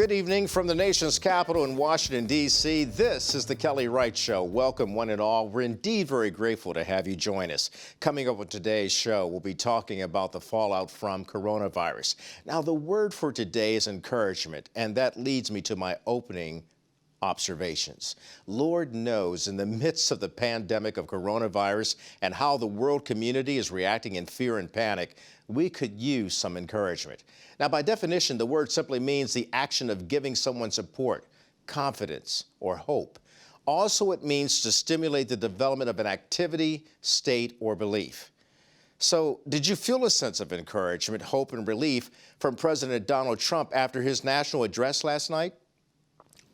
Good evening from the nation's capital in Washington, D.C. This is the Kelly Wright Show. Welcome, one and all. We're indeed very grateful to have you join us. Coming up with today's show, we'll be talking about the fallout from coronavirus. Now, the word for today is encouragement, and that leads me to my opening observations. Lord knows, in the midst of the pandemic of coronavirus and how the world community is reacting in fear and panic, we could use some encouragement. Now, by definition, the word simply means the action of giving someone support, confidence, or hope. Also, it means to stimulate the development of an activity, state, or belief. So, did you feel a sense of encouragement, hope, and relief from President Donald Trump after his national address last night?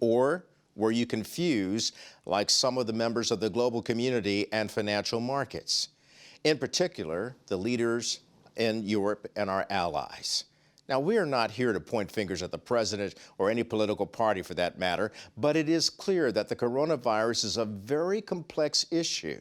Or were you confused like some of the members of the global community and financial markets? In particular, the leaders in Europe and our allies. Now, we are not here to point fingers at the president or any political party for that matter, but it is clear that the coronavirus is a very complex issue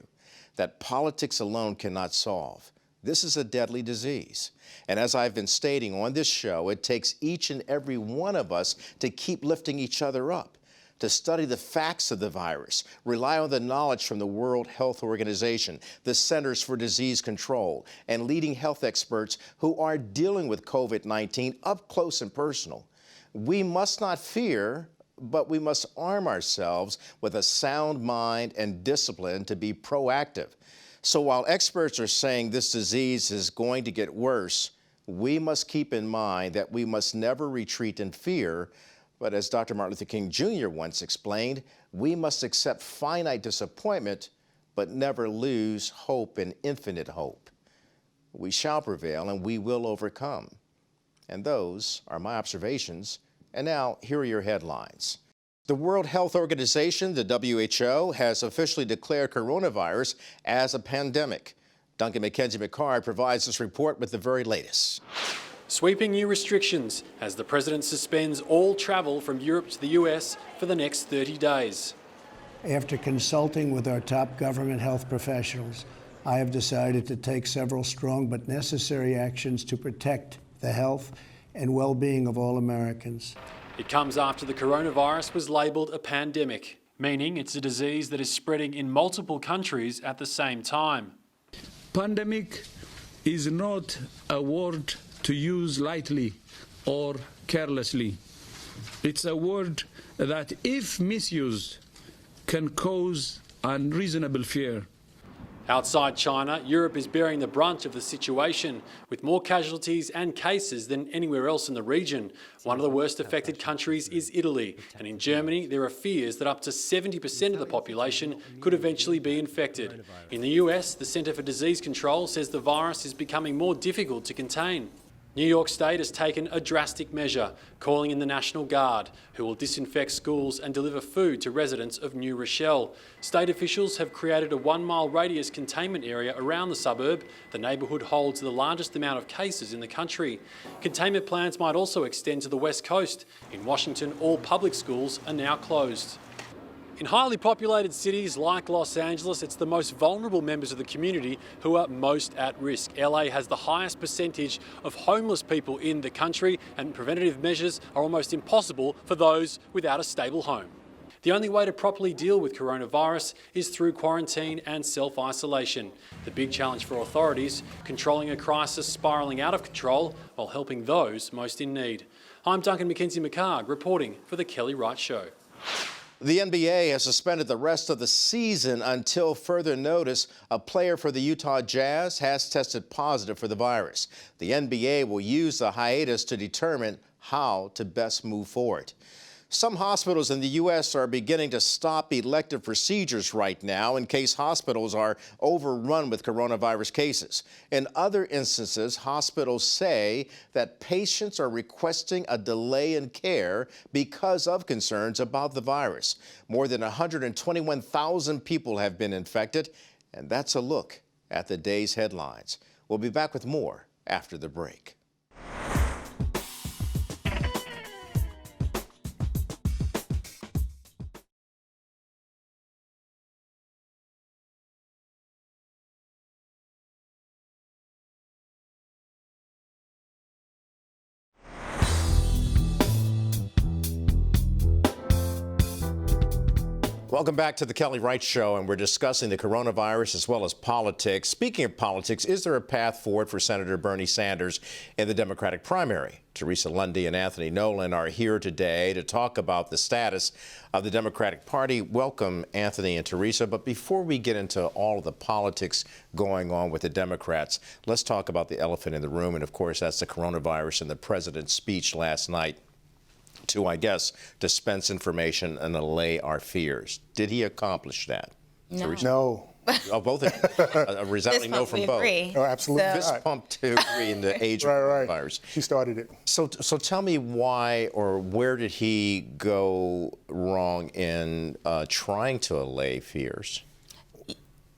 that politics alone cannot solve. This is a deadly disease. And as I've been stating on this show, it takes each and every one of us to keep lifting each other up, to study the facts of the virus, rely on the knowledge from the World Health Organization, the Centers for Disease Control, and leading health experts who are dealing with COVID-19 up close and personal. We must not fear, but we must arm ourselves with a sound mind and discipline to be proactive. So while experts are saying this disease is going to get worse, we must keep in mind that we must never retreat in fear. But as Dr. Martin Luther King Jr. once explained, we must accept finite disappointment, but never lose hope and infinite hope. We shall prevail and we will overcome. And those are my observations. And now, here are your headlines. The World Health Organization, the WHO, has officially declared coronavirus as a pandemic. Duncan McKenzie-McCard provides this report with the very latest. Sweeping new restrictions as the president suspends all travel from Europe to the US for the next 30 days. After consulting with our top government health professionals, I have decided to take several strong but necessary actions to protect the health and well-being of all Americans. It comes after the coronavirus was labelled a pandemic, meaning it's a disease that is spreading in multiple countries at the same time. Pandemic is not a word to use lightly or carelessly. It's a word that, if misused, can cause unreasonable fear. Outside China, Europe is bearing the brunt of the situation, with more casualties and cases than anywhere else in the region. One of the worst affected countries is Italy, and in Germany there are fears that up to 70% of the population could eventually be infected. In the US, the Centers for Disease Control says the virus is becoming more difficult to contain. New York State has taken a drastic measure, calling in the National Guard, who will disinfect schools and deliver food to residents of New Rochelle. State officials have created a 1-mile radius containment area around the suburb. The neighbourhood holds the largest amount of cases in the country. Containment plans might also extend to the West Coast. In Washington, all public schools are now closed. In highly populated cities like Los Angeles, it's the most vulnerable members of the community who are most at risk. LA has the highest percentage of homeless people in the country, and preventative measures are almost impossible for those without a stable home. The only way to properly deal with coronavirus is through quarantine and self-isolation. The big challenge for authorities, controlling a crisis spiralling out of control while helping those most in need. I'm Duncan McKenzie-McCard, reporting for The Kelly Wright Show. The NBA has suspended the rest of the season until further notice. A player for the Utah Jazz has tested positive for the virus. The NBA will use the hiatus to determine how to best move forward. Some hospitals in the U.S. are beginning to stop elective procedures right now in case hospitals are overrun with coronavirus cases. In other instances, hospitals say that patients are requesting a delay in care because of concerns about the virus. More than 121,000 people have been infected, and that's a look at the day's headlines. We'll be back with more after the break. Welcome back to the Kelly Wright Show, and we're discussing the coronavirus as well as politics. Speaking of politics, is there a path forward for Senator Bernie Sanders in the Democratic primary? Teresa Lundy and Anthony Nolan are here today to talk about the status of the Democratic Party. Welcome, Anthony and Teresa. But before we get into all of the politics going on with the Democrats, let's talk about the elephant in the room. And, of course, that's the coronavirus and the president's speech last night to, I guess, dispense information and allay our fears. Did he accomplish that? No. Teresa? No. Oh, both of you. A resounding no from both. Agree. Oh, absolutely. Fist pump to agree in the age of coronavirus. She started it. So tell me why or where did he go wrong in trying to allay fears?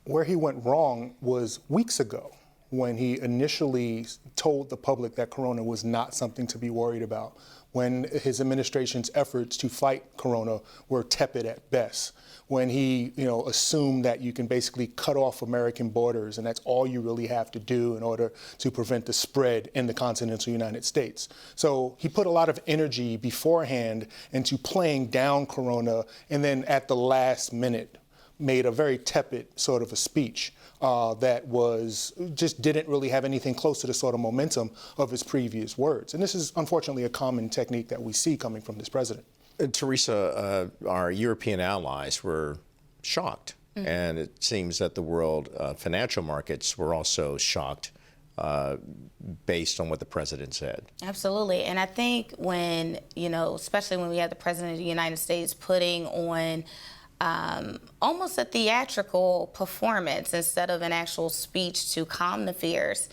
Where he went wrong was weeks ago when he initially told the public that corona was not something to be worried about, when his administration's efforts to fight corona were tepid at best, when he assumed that you can basically cut off American borders and that's all you really have to do in order to prevent the spread in the continental United States. So he put a lot of energy beforehand into playing down corona, and then at the last minute made a very tepid sort of a speech that just didn't really have anything close to the sort of momentum of his previous words. And this is unfortunately a common technique that we see coming from this president. Teresa, our European allies were shocked. Mm-hmm. And it seems that the world financial markets were also shocked based on what the president said. Absolutely. And I think when, especially when we had the president of the United States putting on almost a theatrical performance instead of an actual speech to calm the fears.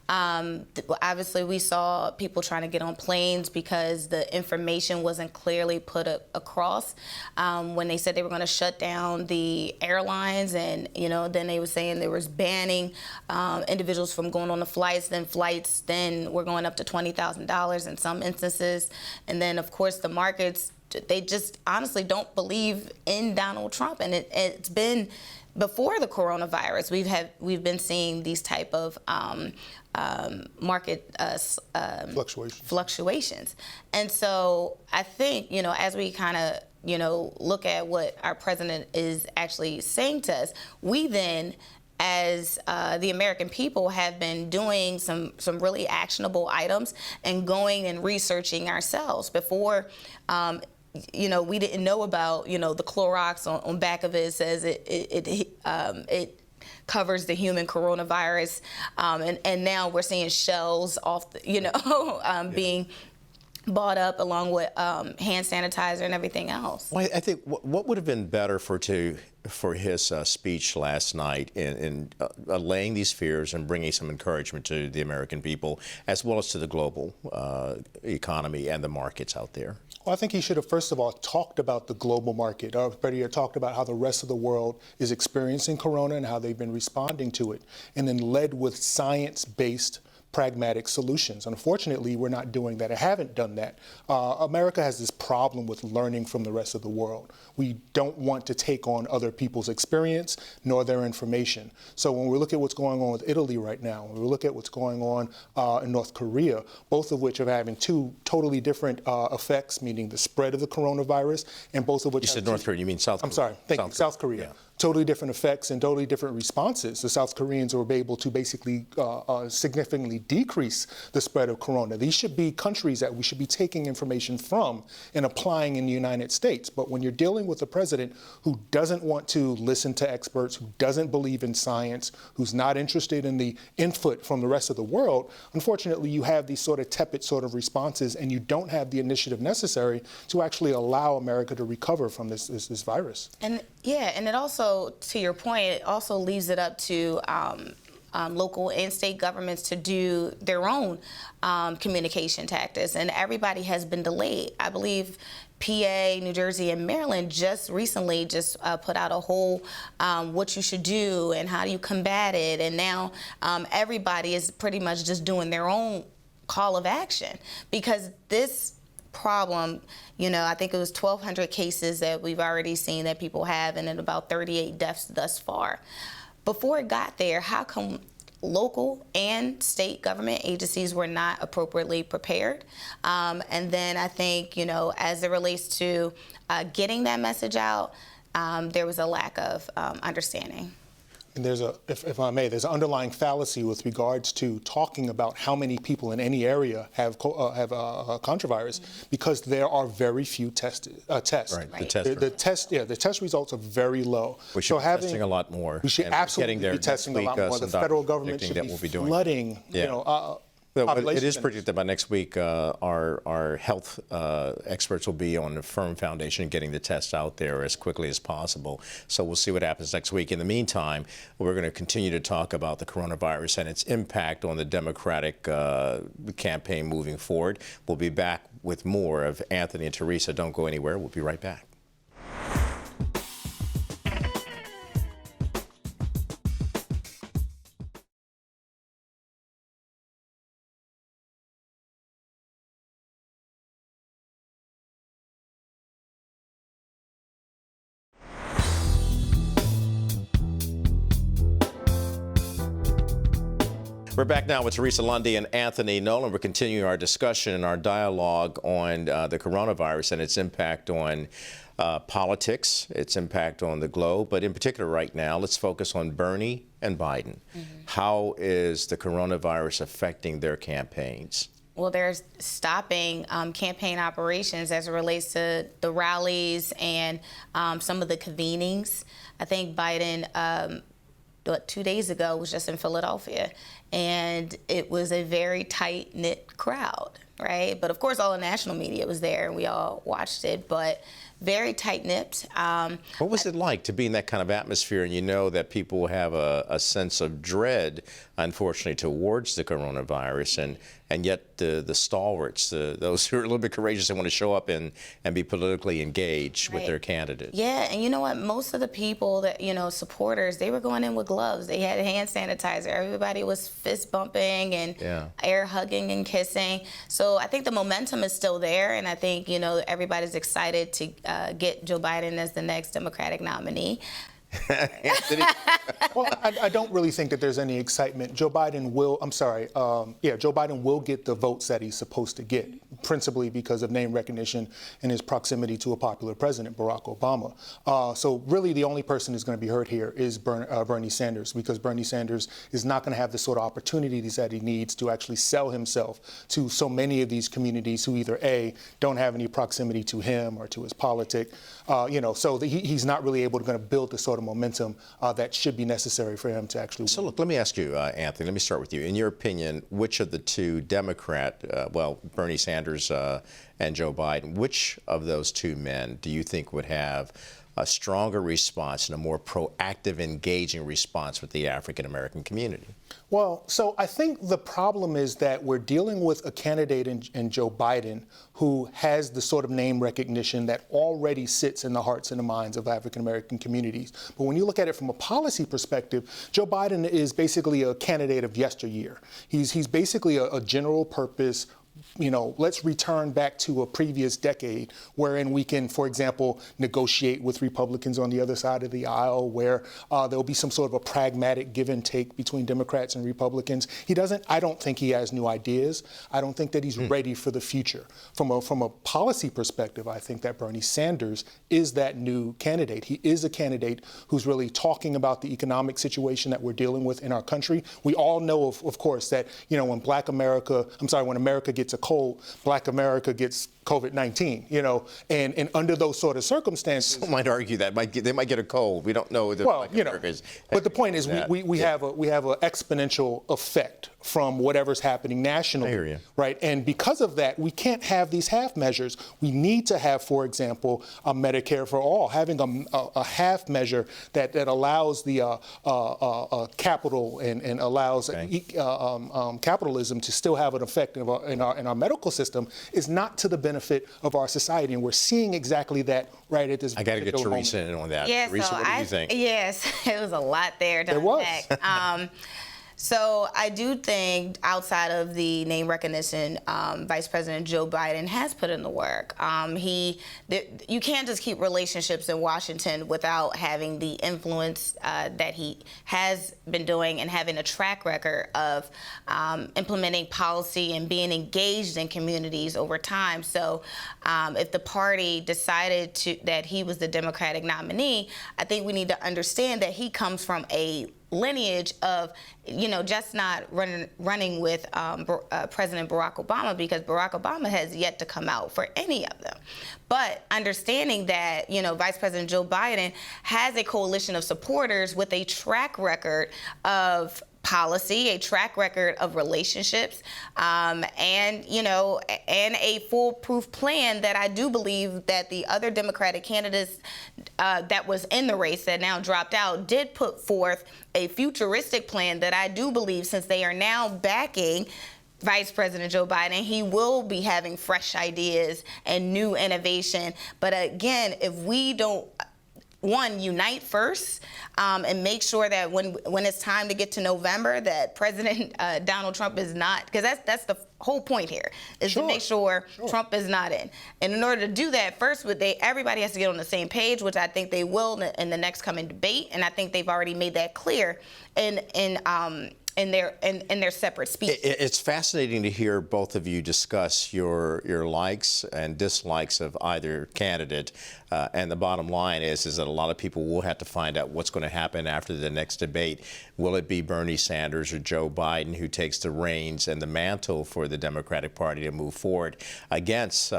Obviously, we saw people trying to get on planes because the information wasn't clearly put across. When they said they were going to shut down the airlines, and then they were saying there was banning individuals from going on the flights. Then were going up to $20,000 in some instances, and then of course the markets. They just honestly don't believe in Donald Trump, and it's been before the coronavirus. We've been seeing these type of market fluctuations, and so I think as we kind of look at what our president is actually saying to us, we then, as the American people, have been doing some really actionable items and going and researching ourselves. Before, we didn't know about, the Clorox on back of it says it covers the human coronavirus, and now we're seeing shells off, being bought up along with hand sanitizer and everything else. Well, I think what would have been better for his speech last night in allaying these fears and bringing some encouragement to the American people, as well as to the global economy and the markets out there? Well, I think he should have, first of all, talked about the global market. Already talked about how the rest of the world is experiencing corona and how they've been responding to it, and then led with science-based pragmatic solutions. Unfortunately, we're not doing that. I haven't done that. America has this problem with learning from the rest of the world. We don't want to take on other people's experience nor their information. So when we look at what's going on with Italy right now, when we look at what's going on in North Korea, both of which are having two totally different effects, meaning the spread of the coronavirus, and both of which— You said North Korea, you mean South Korea? I'm sorry, thank you, South Korea. Yeah. Totally different effects and totally different responses. The South Koreans were able to basically significantly decrease the spread of corona. These should be countries that we should be taking information from and applying in the United States. But when you're dealing with a president who doesn't want to listen to experts, who doesn't believe in science, who's not interested in the input from the rest of the world, unfortunately you have these sort of tepid sort of responses, and you don't have the initiative necessary to actually allow America to recover from this virus. And it also, to your point, it also leaves it up to local and state governments to do their own communication tactics, and everybody has been delayed. I believe PA, New Jersey, and Maryland just recently put out a whole what you should do and how do you combat it, and now everybody is pretty much just doing their own call of action, because this problem, I think it was 1,200 cases that we've already seen that people have, and then about 38 deaths thus far. Before it got there, how come local and state government agencies were not appropriately prepared? And then I think, as it relates to getting that message out, there was a lack of understanding. And there's if I may, there's an underlying fallacy with regards to talking about how many people in any area have contravirus, because there are very few tests. Right. The test results are very low. We should be testing a lot more. We should absolutely be testing a lot more. The federal government should be flooding, Well, it is predicted by next week our health experts will be on a firm foundation getting the tests out there as quickly as possible. So we'll see what happens next week. In the meantime, we're going to continue to talk about the coronavirus and its impact on the Democratic campaign moving forward. We'll be back with more of Anthony and Teresa. Don't go anywhere. We'll be right back. We're back now with Teresa Lundy and Anthony Nolan. We're continuing our discussion and our dialogue on the coronavirus and its impact on politics, its impact on the globe. But in particular right now, let's focus on Bernie and Biden. How is the coronavirus affecting their campaigns? Well, they're stopping campaign operations as it relates to the rallies and some of the convenings. I think Biden 2 days ago was just in Philadelphia, and it was a very tight-knit crowd, right? But of course, all the national media was there, and we all watched it, but very tight-knit. What was it like to be in that kind of atmosphere, and you know that people have a sense of dread, unfortunately, towards the coronavirus, and yet the stalwarts, those who are a little bit courageous and want to show up and be politically engaged with their candidates? Yeah, and you know what? Most of the people that, supporters, they were going in with gloves. They had hand sanitizer. Everybody was fist bumping and air hugging and kissing. So I think the momentum is still there, and I think, everybody's excited to get Joe Biden as the next Democratic nominee. Well, I don't really think that there's any excitement. Joe Biden will, Joe Biden will get the votes that he's supposed to get, principally because of name recognition and his proximity to a popular president, Barack Obama. So really the only person who's going to be heard here is Bernie Sanders, because Bernie Sanders is not going to have the sort of opportunities that he needs to actually sell himself to so many of these communities who either A, don't have any proximity to him or to his politic, so he's not really able to build the sort of momentum that should be necessary for him to actually win. So look, let me ask you, Anthony, let me start with you. In your opinion, which of the two Bernie Sanders and Joe Biden, which of those two men do you think would have a stronger response and a more proactive, engaging response with the African-American community? Well, so I think the problem is that we're dealing with a candidate in Joe Biden who has the sort of name recognition that already sits in the hearts and the minds of African-American communities. But when you look at it from a policy perspective, Joe Biden is basically a candidate of yesteryear. He's basically a general purpose, let's return back to a previous decade wherein we can, for example, negotiate with Republicans on the other side of the aisle, where there'll be some sort of a pragmatic give and take between Democrats and Republicans. I don't think he has new ideas. I don't think that he's ready for the future. From a policy perspective, I think that Bernie Sanders is that new candidate. He is a candidate who's really talking about the economic situation that we're dealing with in our country. We all know, of course, that, when America gets a cold, Black America gets COVID-19, and under those sort of circumstances. Some might argue that they might get a cold. We don't know. But the point is, we have an exponential effect from whatever's happening nationally. I hear you. Right? And because of that, we can't have these half measures. We need to have, for example, a Medicare for all, having a half measure that allows the capital and allows capitalism to still have an effect in our medical system is not to the benefit of our society. And we're seeing exactly that right at this I got to get Teresa in on that. Yeah, Teresa, what do you think? Yes, it was a lot there to unpack. So I do think outside of the name recognition, Vice President Joe Biden has put in the work. You can't just keep relationships in Washington without having the influence that he has been doing and having a track record of implementing policy and being engaged in communities over time. So if the party decided that he was the Democratic nominee, I think we need to understand that he comes from a lineage of, just not running with President Barack Obama, because Barack Obama has yet to come out for any of them. But understanding that, Vice President Joe Biden has a coalition of supporters with a track record of policy, a track record of relationships, and a foolproof plan that I do believe that the other Democratic candidates that was in the race that now dropped out did put forth a futuristic plan that I do believe, since they are now backing Vice President Joe Biden, he will be having fresh ideas and new innovation. But again, if we don't unite first and make sure that when it's time to get to November, that President Donald Trump is not, because that's the whole point here, is to make sure Trump is not in. And in order to do that, first, everybody has to get on the same page, which I think they will in the next coming debate, and I think they've already made that clear in their separate speeches. It's fascinating to hear both of you discuss your likes and dislikes of either candidate. And the bottom line is that a lot of people will have to find out what's going to happen after the next debate. Will it be Bernie Sanders or Joe Biden who takes the reins and the mantle for the Democratic Party to move forward against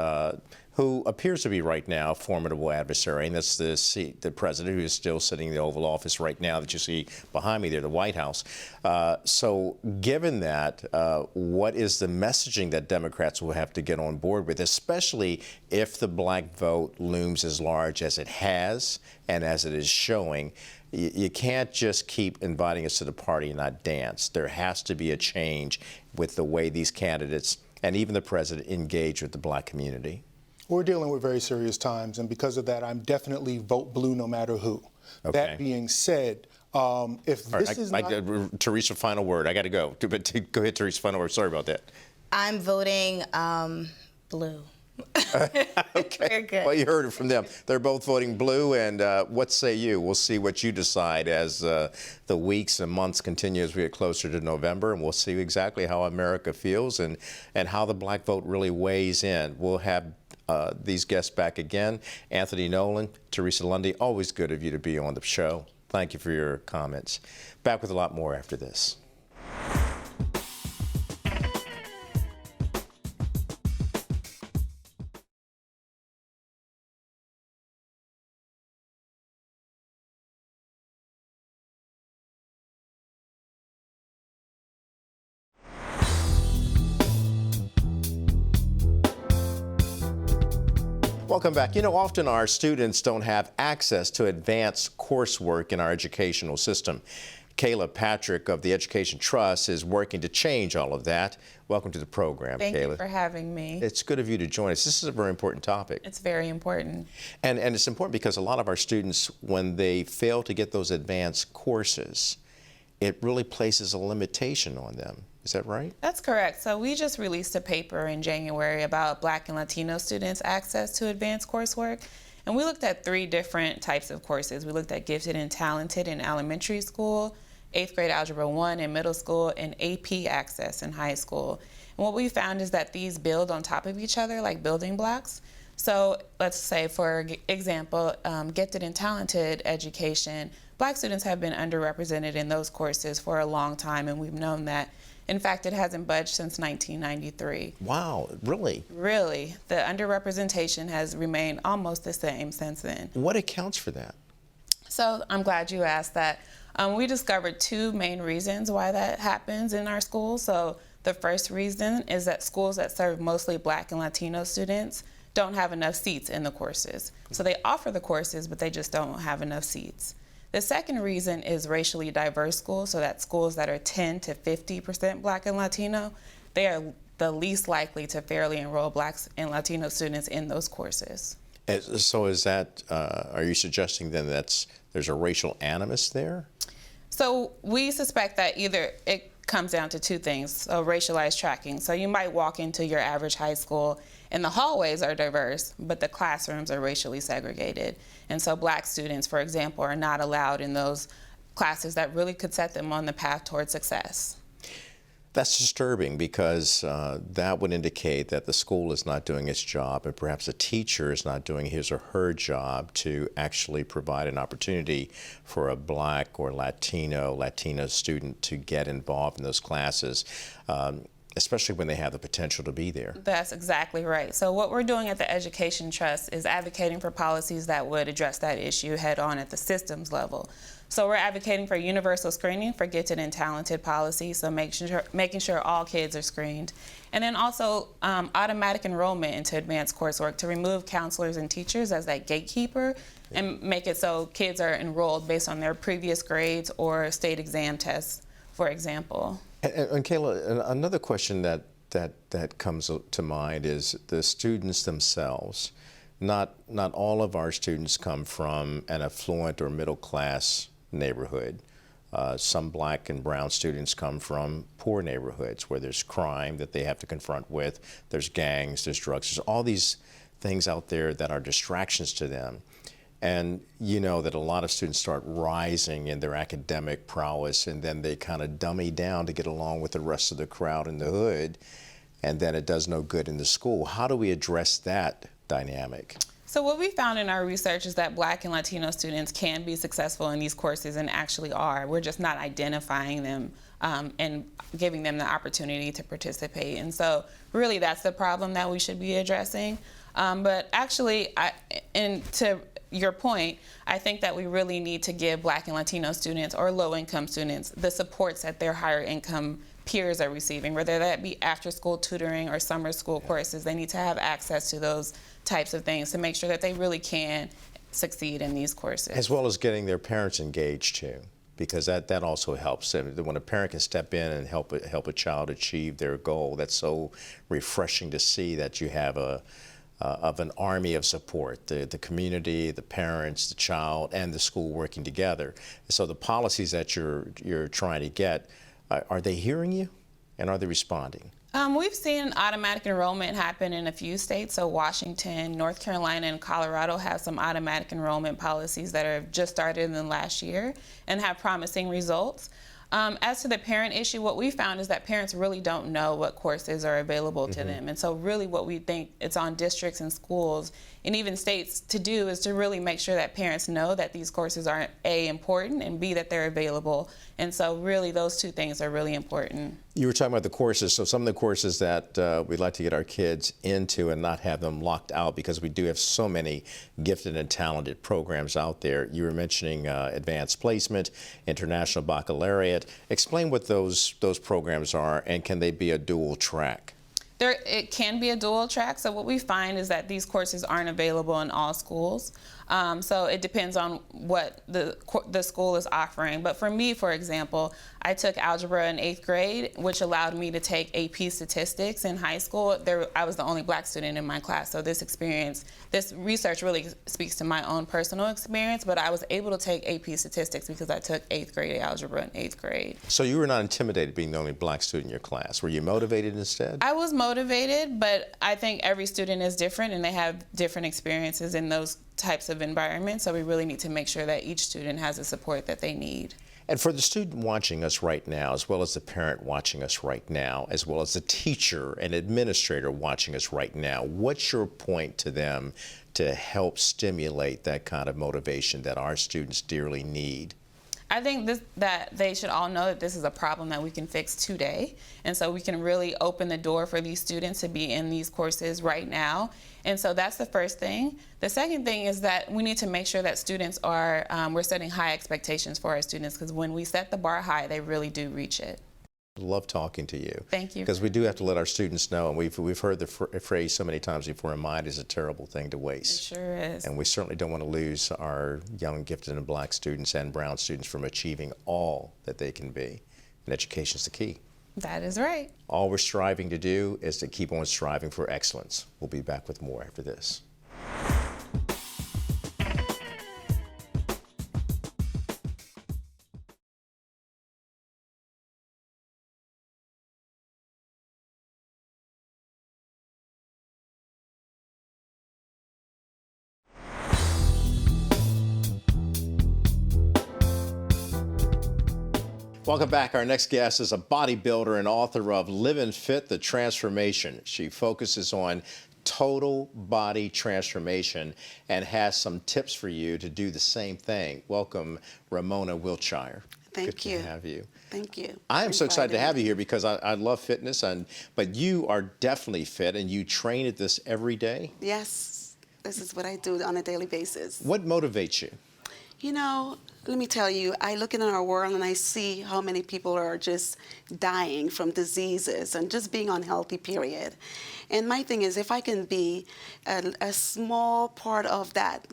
who appears to be right now a formidable adversary, and that's the president, who is still sitting in the Oval Office right now that you see behind me there, the White House. So given that, what is the messaging that Democrats will have to get on board with, especially if the black vote looms as large as it has and as it is showing? You can't just keep inviting us to the party and not dance. There has to be a change with the way these candidates and even the president engage with the black community. We're dealing with very serious times, and because of that, I'm definitely vote blue no matter who. Okay. That being said, if this is not... Teresa, final word. I got to go. But go ahead, Teresa, final word. Sorry about that. I'm voting blue. Okay. Very good. Well, you heard it from them. They're both voting blue, and what say you? We'll see what you decide as the weeks and months continue as we get closer to November, and we'll see exactly how America feels and how the black vote really weighs in. We'll have these guests back again. Anthony Nolan, Teresa Lundy, always good of you to be on the show. Thank you for your comments. Back with a lot more after this. Welcome back. Often our students don't have access to advanced coursework in our educational system. Kayla Patrick of the Education Trust is working to change all of that. Welcome to the program, Thank Kayla. you for having me. It's good of you to join us. This is a very important topic. It's very important. And it's important because a lot of our students, when they fail to get those advanced courses, it really places a limitation on them. Is that right? That's correct. So we just released a paper in January about Black and Latino students' access to advanced coursework. And we looked at 3 different types of courses. We looked at gifted and talented in elementary school, 8th grade Algebra 1 in middle school, and AP access in high school. And what we found is that these build on top of each other like building blocks. So let's say, for example, gifted and talented education, Black students have been underrepresented in those courses for a long time, and we've known that. In fact, it hasn't budged since 1993. Wow, really? Really. The underrepresentation has remained almost the same since then. What accounts for that? So I'm glad you asked that. We discovered 2 main reasons why that happens in our schools. So the first reason is that schools that serve mostly Black and Latino students don't have enough seats in the courses. So they offer the courses, but they just don't have enough seats. The second reason is racially diverse schools, so that's schools that are 10 to 50% Black and Latino. They are the least likely to fairly enroll Blacks and Latino students in those courses. So is that, are you suggesting then there's a racial animus there? So we suspect that either comes down to two things. So racialized tracking. So you might walk into your average high school and the hallways are diverse, but the classrooms are racially segregated. And so black students, for example, are not allowed in those classes that really could set them on the path towards success. That's disturbing because that would indicate that the school is not doing its job, and perhaps a teacher is not doing his or her job to actually provide an opportunity for a black or Latina student to get involved in those classes, especially when they have the potential to be there. That's exactly right. So what we're doing at the Education Trust is advocating for policies that would address that issue head on at the systems level. So we're advocating for universal screening for gifted and talented policies, so making sure all kids are screened. And then also automatic enrollment into advanced coursework to remove counselors and teachers as that gatekeeper and make it so kids are enrolled based on their previous grades or state exam tests, for example. And Kayla, another question that comes to mind is the students themselves. Not all of our students come from an affluent or middle class neighborhood. Some black and brown students come from poor neighborhoods where there's crime that they have to confront with, there's gangs, there's drugs, there's all these things out there that are distractions to them. And you know that a lot of students start rising in their academic prowess and then they kind of dummy down to get along with the rest of the crowd in the hood, and then it does no good in the school. How do we address that dynamic? So what we found in our research is that Black and Latino students can be successful in these courses and actually are. We're just not identifying them and giving them the opportunity to participate. And so really that's the problem that we should be addressing. But actually, to your point, I think that we really need to give Black and Latino students or low-income students the supports that their higher income peers are receiving, whether that be after-school tutoring or summer school courses. They need to have access to those types of things to make sure that they really can succeed in these courses. As well as getting their parents engaged too, because that also helps. When a parent can step in and help a child achieve their goal, that's so refreshing to see that you have of an army of support, the community, the parents, the child, and the school working together. So the policies that you're trying to get, are they hearing you, and are they responding? We've seen automatic enrollment happen in a few states. So Washington, North Carolina, and Colorado have some automatic enrollment policies that have just started in the last year and have promising results. As to the parent issue, what we found is that parents really don't know what courses are available to them. And so really what we think it's on districts and schools and even states to do is to really make sure that parents know that these courses are A, important, and B, that they're available. And so really those two things are really important. You were talking about the courses, so some of the courses that we'd like to get our kids into and not have them locked out, because we do have so many gifted and talented programs out there. You were mentioning advanced placement, international baccalaureate. Explain what those programs are, and can they be a dual track? It can be a dual track. So what we find is that these courses aren't available in all schools. So it depends on what the school is offering. But for me, for example, I took algebra in 8th grade, which allowed me to take AP statistics in high school. I was the only black student in my class. So this research really speaks to my own personal experience, but I was able to take AP statistics because I took 8th grade algebra in 8th grade. So you were not intimidated being the only black student in your class. Were you motivated instead? I was motivated, but I think every student is different and they have different experiences in those types of environments, so we really need to make sure that each student has the support that they need. And for the student watching us right now, as well as the parent watching us right now, as well as the teacher and administrator watching us right now, what's your point to them to help stimulate that kind of motivation that our students dearly need? I think that they should all know that this is a problem that we can fix today. And so we can really open the door for these students to be in these courses right now. And so that's the first thing. The second thing is that we need to make sure that students are, we're setting high expectations for our students, because when we set the bar high, they really do reach it. Love talking to you. Thank you. Because we do have to let our students know, and we've heard the phrase so many times before, a mind is a terrible thing to waste. It sure is. And we certainly don't want to lose our young, gifted, and black students and brown students from achieving all that they can be. And education is the key. That is right. All we're striving to do is to keep on striving for excellence. We'll be back with more after this. Welcome back. Our next guest is a bodybuilder and author of Living Fit, The Transformation. She focuses on total body transformation and has some tips for you to do the same thing. Welcome, Ramona Wiltshire. Thank you. Good to have you. Thank you. I am so excited to have you here because I love fitness, but you are definitely fit and you train at this every day. Yes, this is what I do on a daily basis. What motivates you? You know, let me tell you, I look in our world and I see how many people are just dying from diseases and just being unhealthy, period. And my thing is, if I can be a small part of that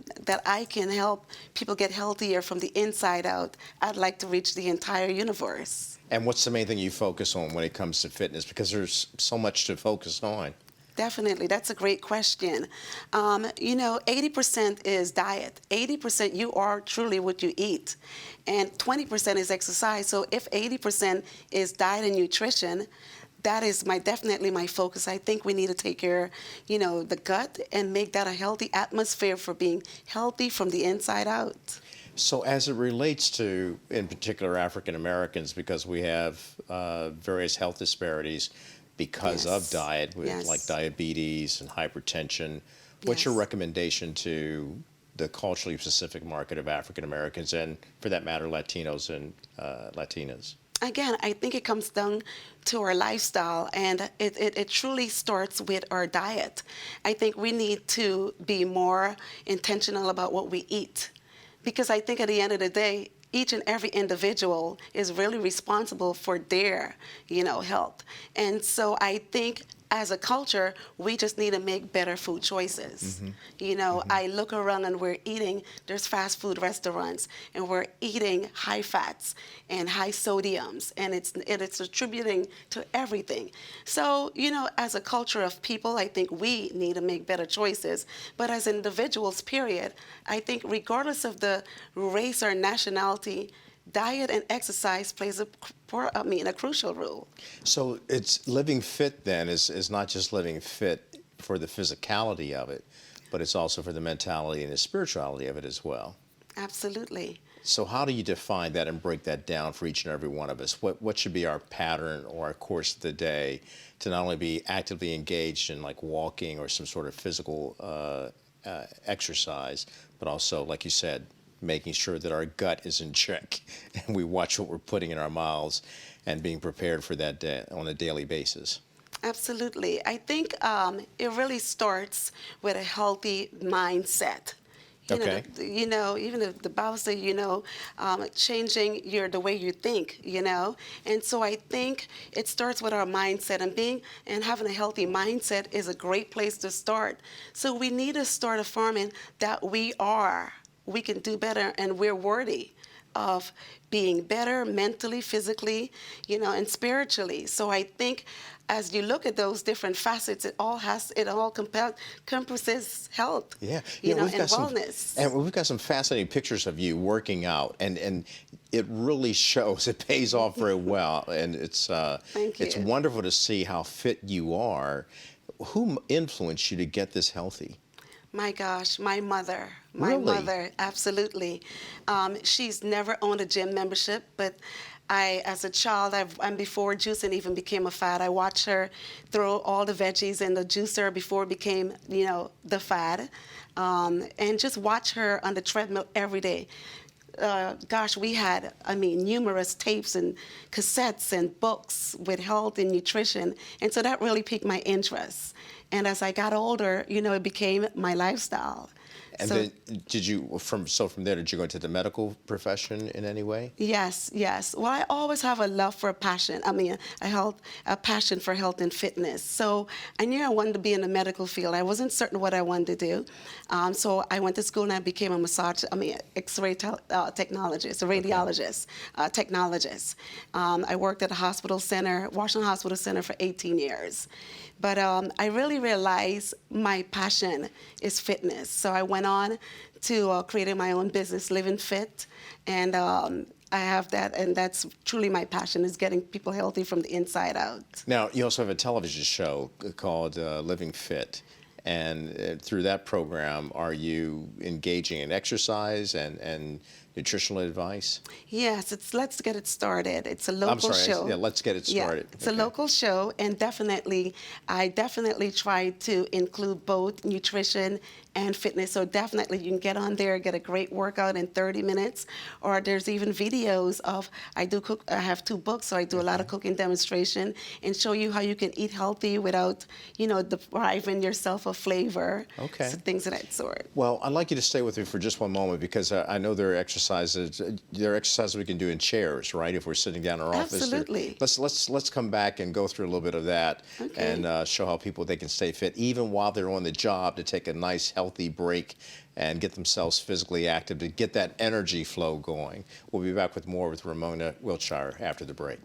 I can help people get healthier from the inside out, I'd like to reach the entire universe. And what's the main thing you focus on when it comes to fitness? Because there's so much to focus on. Definitely. That's a great question. You know, 80% is diet. 80% you are truly what you eat. And 20% is exercise. So if 80% is diet and nutrition, that is definitely my focus. I think we need to take care, you know, the gut and make that a healthy atmosphere for being healthy from the inside out. So as it relates to, in particular, African Americans, because we have various health disparities, because of diet, with like diabetes and hypertension. What's your recommendation to the culturally specific market of African Americans and, for that matter, Latinos and Latinas? Again, I think it comes down to our lifestyle, and it truly starts with our diet. I think we need to be more intentional about what we eat, because I think at the end of the day, each and every individual is really responsible for their, you know, health. And so I think as a culture, we just need to make better food choices. Mm-hmm. You know, mm-hmm. I look around and we're eating, there's fast food restaurants, and we're eating high fats and high sodiums, and it's attributing to everything. So, you know, as a culture of people, I think we need to make better choices. But as individuals, period, I think regardless of the race or nationality, diet and exercise plays a crucial role. So it's living fit then is not just living fit for the physicality of it, but it's also for the mentality and the spirituality of it as well. Absolutely. So how do you define that and break that down for each and every one of us? What should be our pattern or our course of the day to not only be actively engaged in like walking or some sort of physical exercise, but also, like you said, making sure that our gut is in check and we watch what we're putting in our mouths and being prepared for that day on a daily basis? Absolutely. I think it really starts with a healthy mindset. You know, even the Bible says, you know, changing the way you think, you know. And so I think it starts with our mindset, and having a healthy mindset is a great place to start. So we need to start affirming that we can do better, and we're worthy of being better mentally, physically, you know, and spiritually. So I think as you look at those different facets, it all encompasses health, you know, and wellness. And we've got some fascinating pictures of you working out, and it really shows. It pays off very well, and it's wonderful to see how fit you are. Who influenced you to get this healthy? My gosh, my mother. Really? My mother, absolutely. She's never owned a gym membership, but as a child, and before juicing even became a fad, I watched her throw all the veggies in the juicer before it became, you know, the fad, and just watch her on the treadmill every day. Gosh, we had, numerous tapes and cassettes and books with health and nutrition, and so that really piqued my interest. And as I got older, you know, it became my lifestyle. And then from there, did you go into the medical profession in any way? Yes. Well, I always have a love for a passion for health and fitness. So I knew I wanted to be in the medical field. I wasn't certain what I wanted to do. So I went to school and I became X-ray technologist, a radiologist, technologist. I worked at a Washington Hospital Center for 18 years. But I really realized my passion is fitness. So I went on to creating my own business, Living Fit, and I have that, and that's truly my passion, is getting people healthy from the inside out. Now, you also have a television show called Living Fit, and through that program, are you engaging in exercise and nutritional advice? Yes, it's Let's Get It Started. It's a I'm local sorry, show. yeah, let's get it started. Yeah, it's a local show, and I definitely try to include both nutrition and fitness. So definitely you can get on there, get a great workout in 30 minutes, or there's even videos of, I have 2 books, so I do a lot of cooking demonstration and show you how you can eat healthy without, depriving yourself of flavor. Okay. So things of that sort. Well, I'd like you to stay with me for just one moment because I know there are exercises we can do in chairs, right? If we're sitting down in our office. Absolutely. Let's come back and go through a little bit of that and show how people they can stay fit even while they're on the job, to take a nice healthy break and get themselves physically active to get that energy flow going. We'll be back with more with Ramona Wiltshire after the break.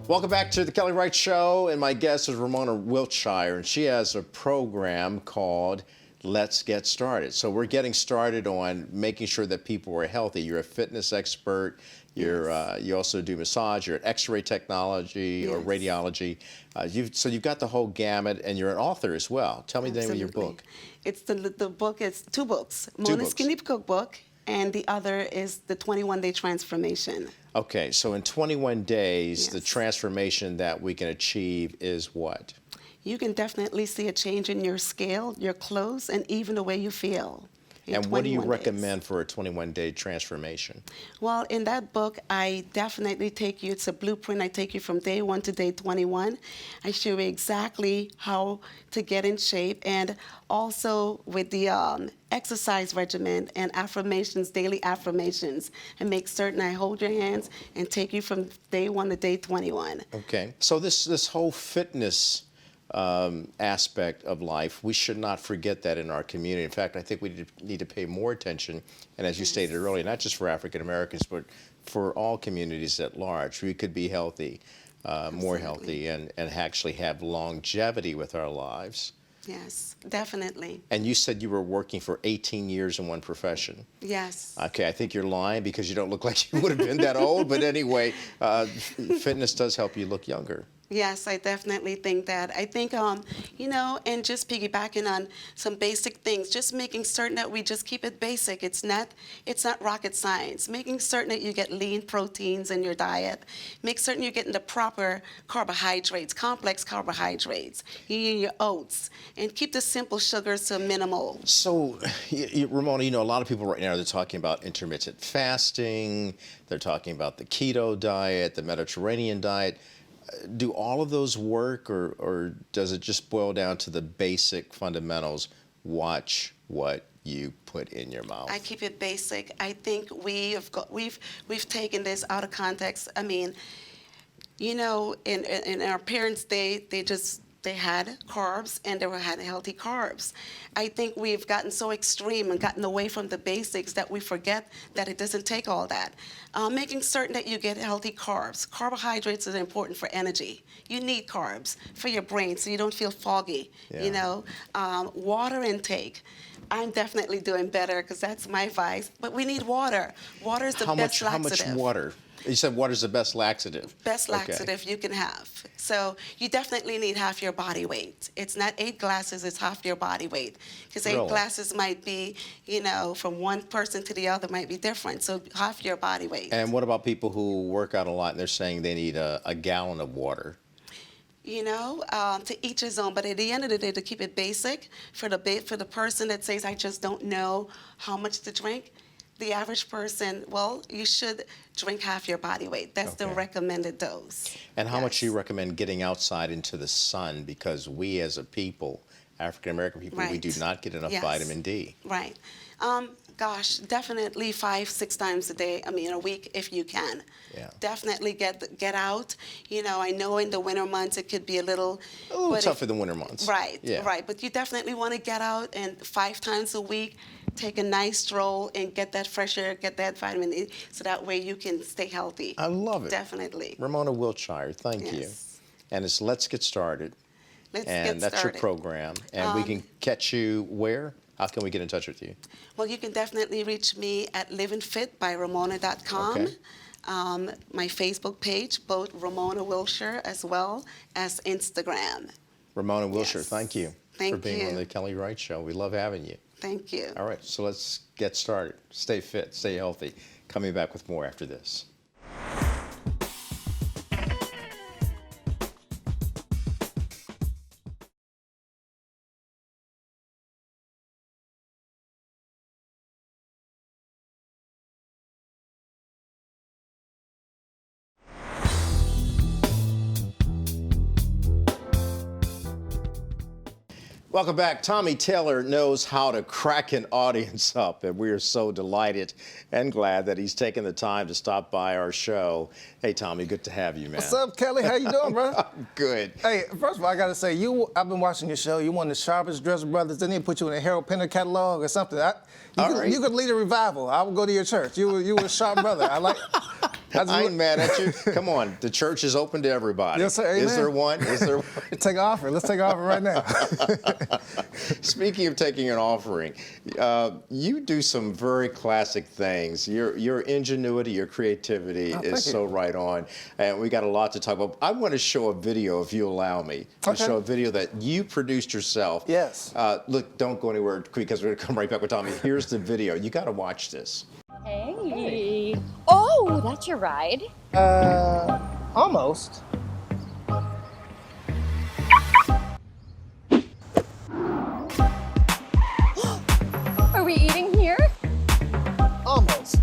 Welcome back to the Kelly Wright Show, and my guest is Ramona Wiltshire, and she has a program called Let's Get Started. So we're getting started on making sure that people are healthy. You're a fitness expert. You also do massage. You're at X-ray technology or radiology. You've got the whole gamut, and you're an author as well. Tell me the name of your book. It's the book is 2 books. Mona's Skinny Cookbook, and the other is the 21-Day Transformation. Okay, so in 21 days, the transformation that we can achieve is what? You can definitely see a change in your scale, your clothes, and even the way you feel. And what do you recommend for a 21-day transformation? Well, in that book, I definitely take you, it's a blueprint. I take you from day 1 to day 21. I show you exactly how to get in shape, and also with the exercise regimen and affirmations, daily affirmations, and make certain I hold your hands and take you from day 1 to day 21. Okay. So this whole fitness aspect of life, we should not forget that in our community. In fact, I think we need to pay more attention, and as you stated earlier, not just for African Americans, but for all communities at large. We could be healthy, more healthy, and actually have longevity with our lives. Yes, definitely. And you said you were working for 18 years in one profession. Yes. Okay, I think you're lying because you don't look like you would have been that old, but anyway, fitness does help you look younger. Yes, I definitely think that. I think, and just piggybacking on some basic things, just making certain that we just keep it basic. It's not rocket science. Making certain that you get lean proteins in your diet. Make certain you're getting the proper carbohydrates, complex carbohydrates. You eat your oats, and keep the simple sugars to minimal. So, Ramona, a lot of people right now, they're talking about intermittent fasting. They're talking about the keto diet, the Mediterranean diet. Do all of those work, or does it just boil down to the basic fundamentals? Watch what you put in your mouth. I keep it basic. I think we've taken this out of context. I mean, in our parents' day, they had carbs, and they had healthy carbs. I think we've gotten so extreme and gotten away from the basics that we forget that it doesn't take all that. Making certain that you get healthy carbs. Carbohydrates are important for energy. You need carbs for your brain so you don't feel foggy, Water intake. I'm definitely doing better because that's my advice. But we need water. Water is the best laxative. How much water? You said water is the best laxative. Best laxative you can have. So you definitely need half your body weight. It's not 8 glasses, it's half your body weight. Because 8 glasses might be, from one person to the other might be different. So half your body weight. And what about people who work out a lot and they're saying they need a gallon of water? To each his own. But at the end of the day, to keep it basic, for the person that says, I just don't know how much to drink, the average person, you should drink half your body weight. That's the recommended dose. And how much do you recommend getting outside into the sun? Because we as a people, African-American people, we do not get enough vitamin D. Right. Definitely 5-6 times a week if you can. Yeah. Definitely get out. I know in the winter months it could be a little tougher than winter months. Right, yeah. Right. But you definitely want to get out, and 5 times a week, take a nice stroll and get that fresh air, get that vitamin E, so that way you can stay healthy. I love it. Definitely. Ramona Wiltshire, thank you. And it's Let's Get Started. Let's and get that's started. your program. And we can catch you where? How can we get in touch with you? Well, you can definitely reach me at livingfitbyramona.com. Okay. My Facebook page, both Ramona Wilshire as well as Instagram. Ramona Wilshire, Yes. thank you Thank for being you. on the Kelly Wright Show. We love having you. Thank you. All right, so let's get started. Stay fit, stay healthy. Coming back with more after this. Welcome back. Tommy Taylor knows how to crack an audience up, and we are so delighted and glad that he's taken the time to stop by our show. Hey, Tommy, good to have you, man. What's up, Kelly? How you doing, bro? Good. Hey, first of all, I gotta say, I've been watching your show. You're one of the sharpest dressed brothers. Didn't even put you in a Harold Pinter catalog or something. You could lead a revival. I would go to your church. You were a sharp brother. I ain't mad at you. Come on, the church is open to everybody. Yes, sir. Amen. Is there one? Is there one? Take an offer. Let's take an offer right now. Speaking of taking an offering, you do some very classic things. Your ingenuity, your creativity is so right on, and we got a lot to talk about. I want to show a video, if you allow me, to show a video that you produced yourself. Yes. Look, don't go anywhere quick because we're going to come right back with Tommy. Here's the video. You got to watch this. Hey. Oh, that's your ride? Almost. Are we eating here? Almost.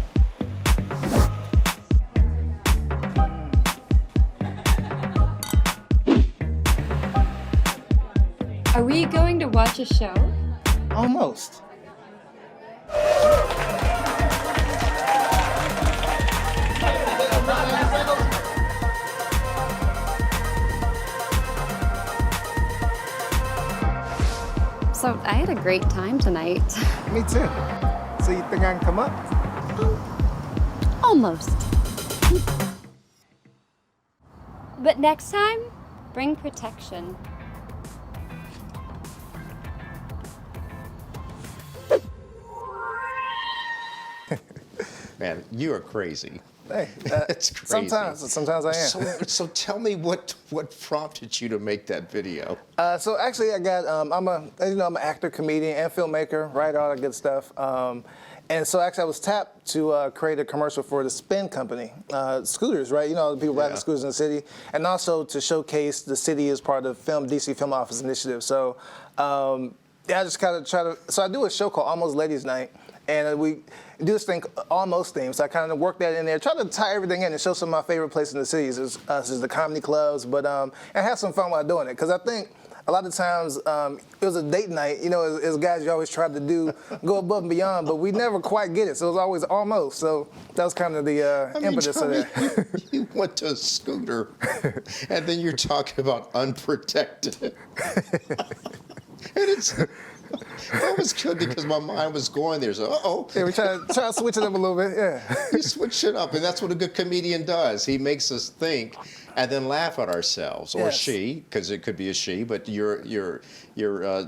Are we going to watch a show? Almost. So I had a great time tonight. Me too. So you think I can come up? Almost. But next time, bring protection. Man, you are crazy. Hey, It's crazy. Sometimes I am. So tell me what prompted you to make that video? So actually, I'm an actor, comedian, and filmmaker, write all that good stuff. And so actually, I was tapped to create a commercial for the Spin Company, scooters, right? You know, the people riding scooters in the city, and also to showcase the city as part of the DC Film Office initiative. So I just kind of try to. So I do a show called Almost Ladies Night, and we do this thing, Almost theme. So I kind of work that in there, try to tie everything in and show some of my favorite places in the city. Is the comedy clubs, but and have some fun while doing it, because I think a lot of times it was a date night. You know, as guys, you always try to go above and beyond, but we never quite get it. So it was always almost. So that was kind of the impetus of that. You went to a scooter, and then you're talking about unprotected. And that was good because my mind was going there. So, Yeah, we try to switch it up a little bit. Yeah. You switch it up, and that's what a good comedian does. He makes us think and then laugh at ourselves, or she, because it could be a she, but you're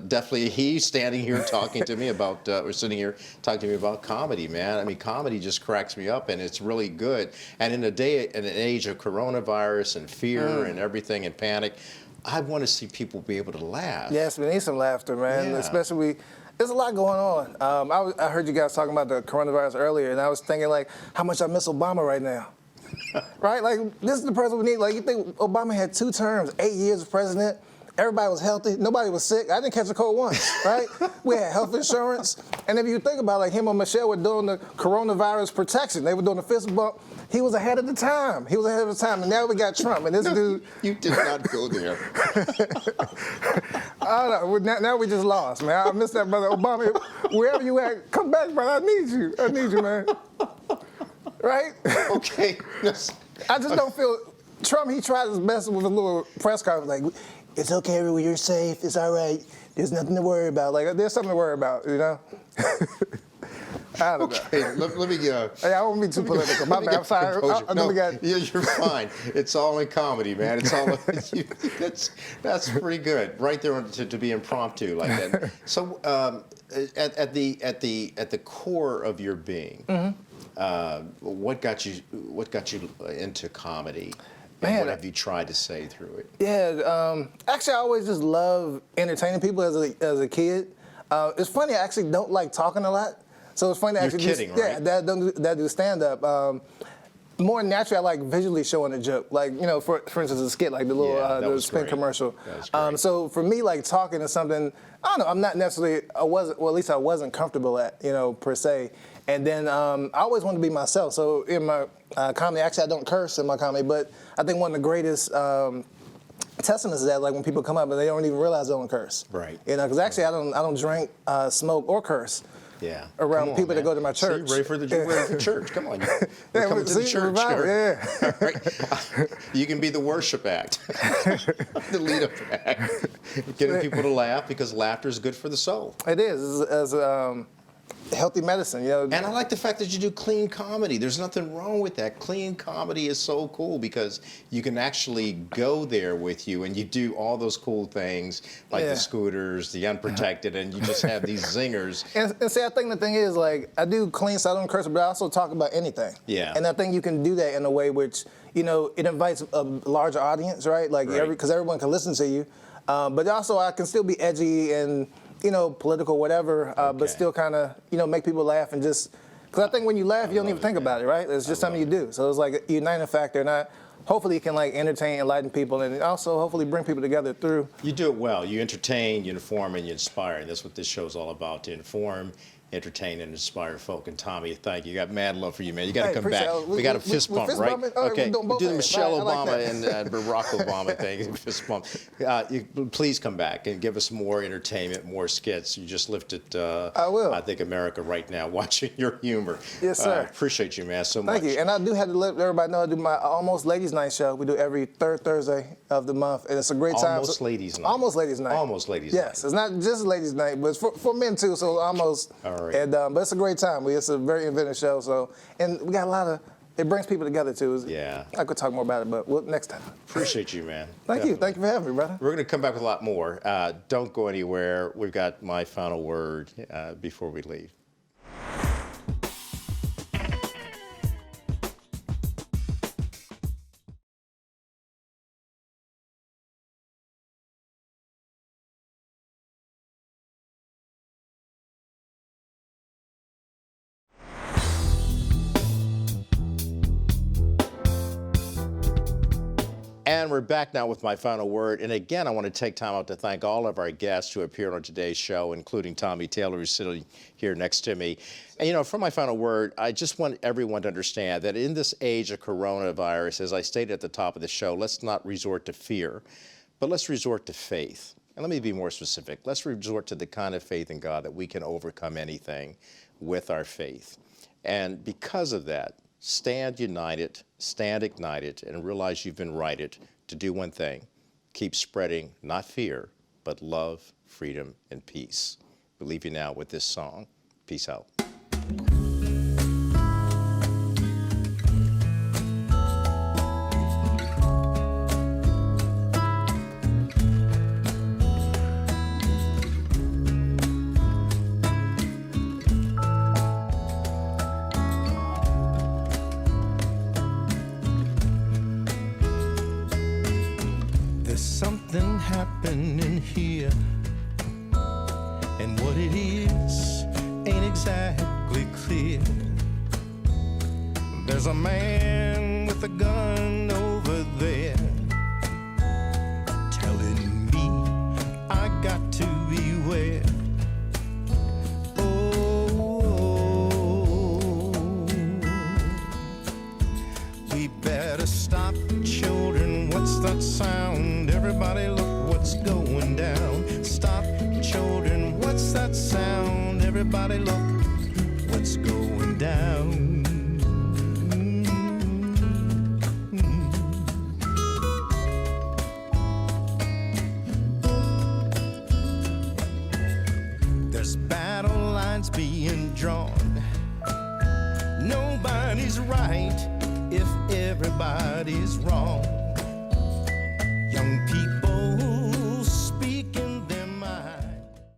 definitely a he, standing here talking to me about, or sitting here talking to me about comedy, man. I mean, comedy just cracks me up, and it's really good. And in an age of coronavirus and fear and everything and panic, I want to see people be able to laugh. Yes, we need some laughter, man. Yeah. Especially, there's a lot going on. I heard you guys talking about the coronavirus earlier, and I was thinking, like, how much I miss Obama right now. Right? Like, this is the president we need. Like, you think Obama had 2 terms, 8 years as president. Everybody was healthy. Nobody was sick. I didn't catch a cold once, right? We had health insurance. And if you think about it, like him and Michelle were doing the coronavirus protection. They were doing the fist bump. He was ahead of the time. And now we got Trump. And this dude. You did not go there. I don't know. Now we just lost, man. I miss that brother Obama. Wherever you at, come back, brother. I need you, man. Right? Okay. I just don't feel. Trump, he tried his best with a little press conference, like, it's okay, everyone, you're safe, it's all right, there's nothing to worry about. Like, there's something to worry about, you know? I don't know. Okay, let me go. Hey, I won't be too political. My bad. I'm sorry. No, you're fine. It's all in comedy, man. It's all. That's pretty good. Right there to be impromptu like that. So at the core of your being, what got you into comedy? And what have you tried to say through it? Yeah, actually, I always just love entertaining people as a kid. It's funny, I actually don't like talking a lot. So it's funny to actually kidding, right? Yeah, that do stand-up. More naturally, I like visually showing a joke. Like, you know, for instance, a skit, like the little the spin great. commercial. That was great. So for me, like talking is something, I don't know, I'm not necessarily, at least I wasn't comfortable at, you know, per se. And then I always wanted to be myself. So in my comedy, actually I don't curse in my comedy, but I think one of the greatest testaments is that, like when people come up and they don't even realize they don't curse. Right. You know, because actually I don't drink, smoke, or curse. Yeah. Around people that go to my church. See, ready for the church. Come on. You're coming to the church. Revival, yeah. All right. You can be the worship act, the lead-up act, getting people to laugh because laughter is good for the soul. It is. As healthy medicine, you know. And I like the fact that you do clean comedy. There's nothing wrong with that. Clean comedy is so cool because you can actually go there with you and you do all those cool things like the scooters, the unprotected, and you just have these zingers. And see, I think the thing is, like, I do clean, so I don't curse, but I also talk about anything. Yeah. And I think you can do that in a way which, you know, it invites a larger audience, right? Like, because everyone can listen to you. But also, I can still be edgy and, you know, political, whatever, but still kind of, you know, make people laugh and just, because I think when you laugh, you don't even think about it, right? It's just something you do. So it's like a uniting factor, and hopefully you can like entertain, enlighten people, and also hopefully bring people together through. You do it well. You entertain, you inform, and you inspire. And that's what this show is all about, to inform, entertain, and inspire folk. And Tommy, thank you. Got mad love for you, man. You got to come back. We got a fist bump, right? Okay. Do the Michelle Obama and Barack Obama thing. Fist bump. Please come back and give us more entertainment, more skits. You just lifted, I will. I think, America right now, watching your humor. Yes, sir. Appreciate you, man, so much. Thank you. And I do have to let everybody know I do my Almost Ladies Night show. We do every third Thursday of the month, and it's a great time. Almost Ladies Night. Almost Ladies Night. Almost Ladies Night. Yes, it's not just Ladies Night, but it's for men too. So almost. All right. And but it's a great time. It's a very inventive show. So, and we got a lot of. It brings people together too. Yeah. I could talk more about it, but next time. Appreciate you, man. Thank you. Thank you for having me, brother. We're going to come back with a lot more. Don't go anywhere. We've got my final word before we leave. And we're back now with my final word. And again, I want to take time out to thank all of our guests who appeared on today's show, including Tommy Taylor, who's sitting here next to me. And, you know, for my final word, I just want everyone to understand that in this age of coronavirus, as I stated at the top of the show, let's not resort to fear, but let's resort to faith. And let me be more specific. Let's resort to the kind of faith in God that we can overcome anything with our faith. And because of that, stand united, stand ignited, and realize you've been righted to do one thing: keep spreading not fear, but love, freedom, and peace. We'll leave you now with this song. Peace out. Something happening here, and what it is ain't exactly clear. There's a man with a gun over there telling me I got to beware. Oh, we better stop, children. What's that sound? Everybody look what's going down. Stop, children, what's that sound? Everybody look what's going down. Nobody's right if everybody's wrong.